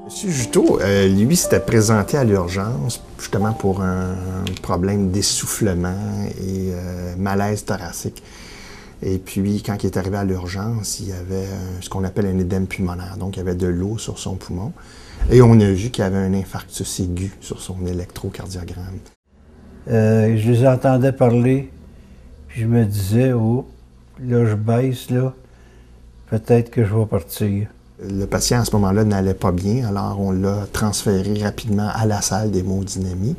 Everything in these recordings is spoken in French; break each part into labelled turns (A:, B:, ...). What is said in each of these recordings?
A: M. Juteau, lui, s'était présenté à l'urgence justement pour un problème d'essoufflement et malaise thoracique. Et puis, quand il est arrivé à l'urgence, il y avait ce qu'on appelle un édème pulmonaire. Donc, il y avait de l'eau sur son poumon. Et on a vu qu'il y avait un infarctus aigu sur son électrocardiogramme.
B: Je les entendais parler, puis je me disais, oh, là, je baisse, là, peut-être que je vais partir.
A: Le patient, à ce moment-là, n'allait pas bien, alors on l'a transféré rapidement à la salle d'hémodynamie,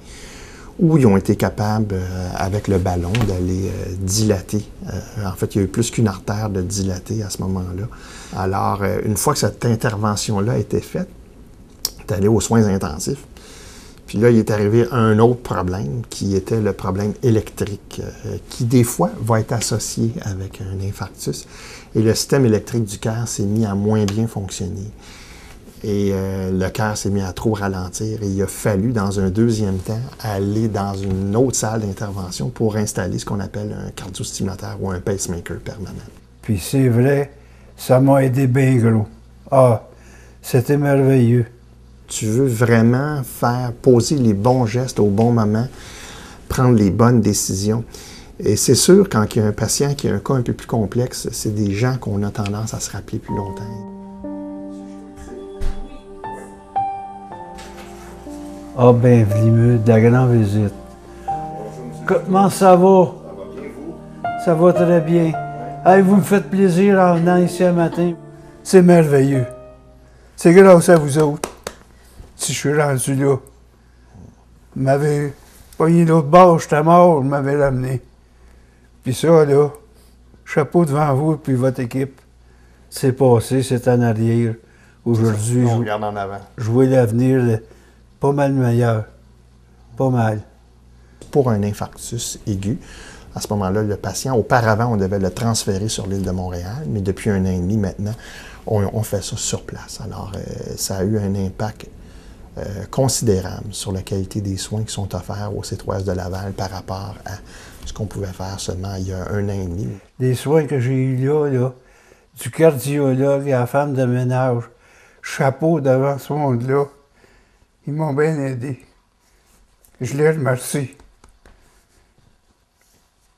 A: où ils ont été capables, avec le ballon, d'aller dilater. En fait, il y a eu plus qu'une artère de dilater à ce moment-là. Alors, une fois que cette intervention-là a été faite, il est allé aux soins intensifs. Puis là, il est arrivé un autre problème, qui était le problème électrique, qui des fois va être associé avec un infarctus. Et le système électrique du cœur s'est mis à moins bien fonctionner. Et le cœur s'est mis à trop ralentir. Et il a fallu, dans un deuxième temps, aller dans une autre salle d'intervention pour installer ce qu'on appelle un cardiostimulateur ou un pacemaker permanent.
B: Puis c'est vrai, ça m'a aidé bien gros. Ah, c'était merveilleux.
A: Tu veux vraiment faire poser les bons gestes au bon moment, prendre les bonnes décisions. Et c'est sûr, quand il y a un patient qui a un cas un peu plus complexe, c'est des gens qu'on a tendance à se rappeler plus longtemps.
B: Ah ben, Vlimeux, de la grande visite. Comment ça va? Ça va bien, vous? Ça va très bien. Hey, vous me faites plaisir en venant ici un matin. C'est merveilleux. C'est grâce à vous autres. Si je suis rendu là, vous m'avez pogné l'autre bord, j'étais mort, vous m'avez ramené. Puis ça, là, chapeau devant vous et puis votre équipe. C'est passé, c'est en arrière. Aujourd'hui,
A: on regarde en avant.
B: Je vois l'avenir pas mal meilleur. Pas mal.
A: Pour un infarctus aigu, à ce moment-là, le patient, auparavant, on devait le transférer sur l'île de Montréal, mais depuis 1 an et demi maintenant, on fait ça sur place. Alors, ça a eu un impact considérable sur la qualité des soins qui sont offerts au C3S de Laval par rapport à ce qu'on pouvait faire seulement il y a 1 an et demi.
B: Les soins que j'ai eus là, du cardiologue à la femme de ménage, chapeau devant ce monde-là, ils m'ont bien aidé. Je les remercie.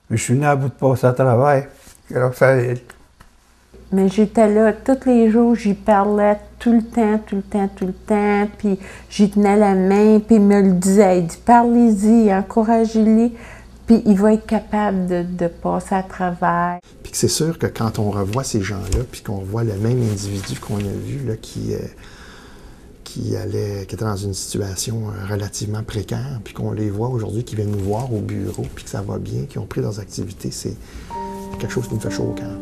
B: Mais je suis venu à bout de passer à travers, grâce à elle.
C: Mais j'étais là tous les jours, j'y parlais tout le temps, puis j'y tenais la main, puis il me le disait, il dit « Parlez-y, encouragez-les », puis il va être capable de passer à travers.
A: Puis c'est sûr que quand on revoit ces gens-là, puis qu'on voit le même individu qu'on a vu, là, qui était dans une situation relativement précaire, puis qu'on les voit aujourd'hui, qui viennent nous voir au bureau, puis que ça va bien, qui ont pris leurs activités, c'est quelque chose qui me fait chaud au cœur.